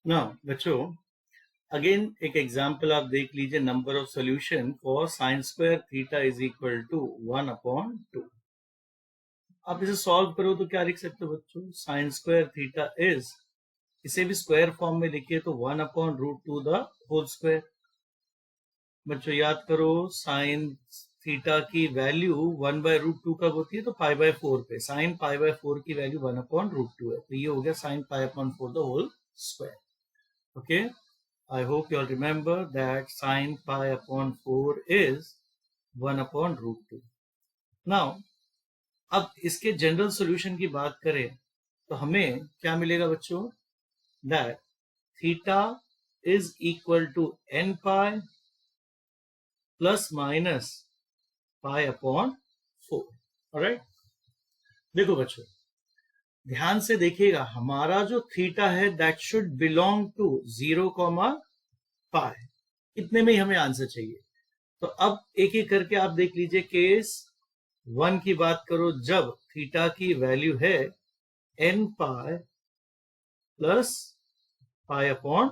ना बच्चों, अगेन एक एग्जाम्पल आप देख लीजिए, number of solution for sine square theta is equal to 1/2। आप इसे सॉल्व करो तो क्या लिख सकते हो बच्चों? साइन स्क्वायर थीटा इज, इसे भी स्क्वायर फॉर्म में लिखिए तो 1/√2 द होल स्क्वायर। बच्चों याद करो, साइन थीटा की वैल्यू 1/√2 कब होती है? तो π/4 पे। साइन π/4 की वैल्यू 1/√2 है, तो ये हो गया sine π/4 the whole square. Okay, I hope you all remember that sin π/4 is 1/√2. Now, अब इसके जनरल सॉल्यूशन की बात करें तो हमें क्या मिलेगा बच्चों? That theta is equal to n pi plus minus π/4. Alright? देखो बच्चों, ध्यान से देखिएगा, हमारा जो थीटा है दैट शुड बिलोंग टू 0, पाई, इतने में ही हमें आंसर चाहिए। तो अब एक एक करके आप देख लीजिए। केस 1 की बात करो, जब थीटा की वैल्यू है n पाई प्लस π/4,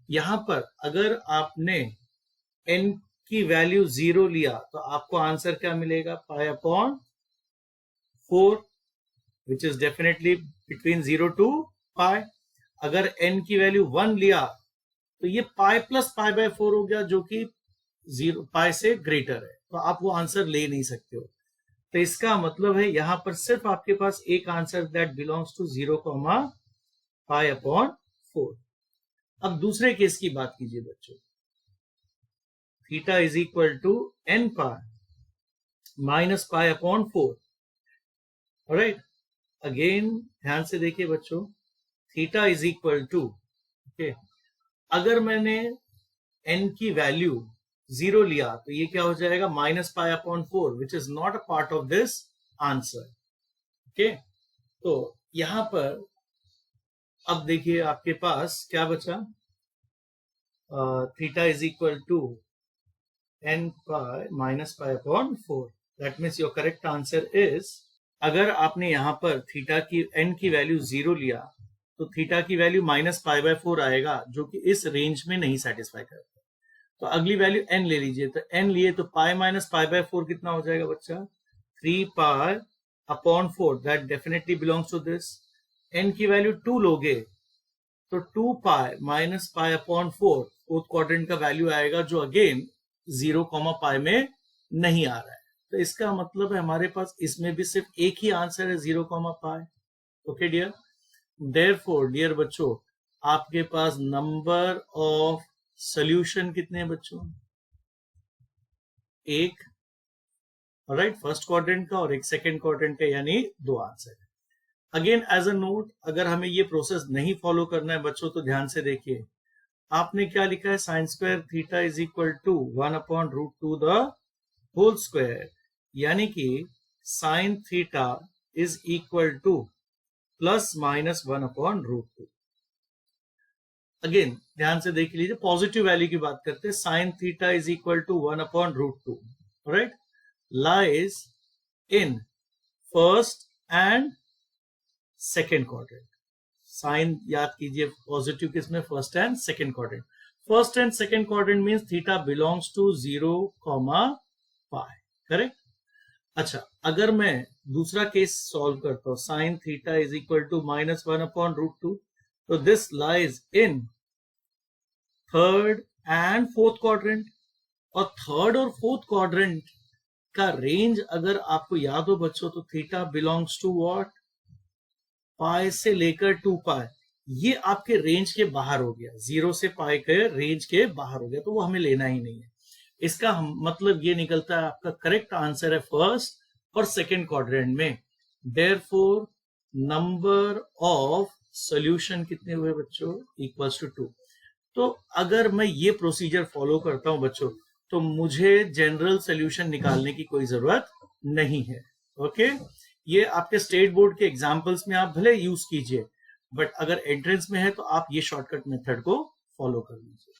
यहां पर अगर आपने n की वैल्यू 0 लिया तो आपको आंसर क्या मिलेगा? π/4, which is definitely between 0 to pi. अगर n की वैल्यू 1 लिया तो ये पाई प्लस π/4 हो गया, जो कि 0 पाई से ग्रेटर है, तो आप वो आंसर ले नहीं सकते हो। तो इसका मतलब है यहां पर सिर्फ आपके पास एक आंसर दैट बिलोंग्स टू 0, π/4। अब दूसरे केस की बात कीजिए बच्चों। Theta is equal to n pi minus π/4। Alright, again ध्यान से देखिए बच्चों, theta is equal to, okay, अगर मैंने n की वैल्यू 0 लिया तो ये क्या हो जाएगा? Minus π/4, which is not a part of this answer. Okay, तो यहां पर अब देखिए आपके पास क्या बचा? Theta is equal to n pi minus π/4। That means your correct answer is, अगर आपने यहां पर थीटा की n की वैल्यू 0 लिया तो थीटा की वैल्यू माइनस π/4 आएगा, जो कि इस रेंज में नहीं सेटिस्फाई करता। तो अगली वैल्यू n ले लीजिए, तो n लिए तो पाई माइनस π/4 कितना हो जाएगा बच्चा? 3π/4। That definitely belongs to this. n की वैल्यू 2 लोगे तो 2 पाई माइनस π/4 फोर्थ क्वाड्रेंट का वैल्यू आएगा, जो अगेन 0, पाई में नहीं आ रहा है। तो इसका मतलब है हमारे पास इसमें भी सिर्फ एक ही आंसर है, 0, पाई। ओके डियर, देयरफॉर डियर बच्चों, आपके पास नंबर ऑफ सोल्यूशन कितने हैं बच्चों? एक, राइट, फर्स्ट क्वाड्रेंट का और एक सेकंड क्वाड्रेंट का, यानी 2 answer. Again as a note, अगर हमें ये प्रोसेस नहीं फॉलो करना है बच्चों तो ध्यान से देखिए, आपने क्या लिखा है? Sine square theta is equal to 1/√2 the whole square, यानी कि sine theta is equal to plus minus 1/√2। Again ध्यान से देख लीजिए, पॉजिटिव वैल्यू की बात करते हैं। Sine theta is equal to 1/√2, right, lies in first and second quadrant. Sine याद कीजिए, पॉजिटिव किसमें? First and second quadrant. First and second quadrant means theta belongs to 0, pi, correct. अच्छा, अगर मैं दूसरा केस सॉल्व करता हूं, sine theta is equal to minus 1/√2, तो this lies in third and fourth quadrant. और थर्ड और फोर्थ क्वाड्रेंट का रेंज अगर आपको याद हो बच्चों, तो थीटा बिलोंग्स टू व्हाट? पाई से लेकर 2 पाई। ये आपके रेंज के बाहर हो गया, 0 से पाई के रेंज के बाहर हो गया, तो वो हमें लेना ही नहीं है। इसका मतलब ये निकलता है आपका करेक्ट आंसर है फर्स्ट और सेकेंड क्वाड्रेंट में। देयरफॉर नंबर ऑफ सॉल्यूशन कितने हुए बच्चों? Equals to 2। तो अगर मैं ये प्रोसीजर फॉलो करता हूं बच्चों, तो मुझे जनरल सॉल्यूशन निकालने की कोई जरूरत नहीं है। ओके, ये आपके स्टेट बोर्ड के एग्जाम्पल्स में आप भले यूज कीजिए, बट अगर एंट्रेंस में है तो आप ये शॉर्टकट मेथड को फॉलो कर लीजिए।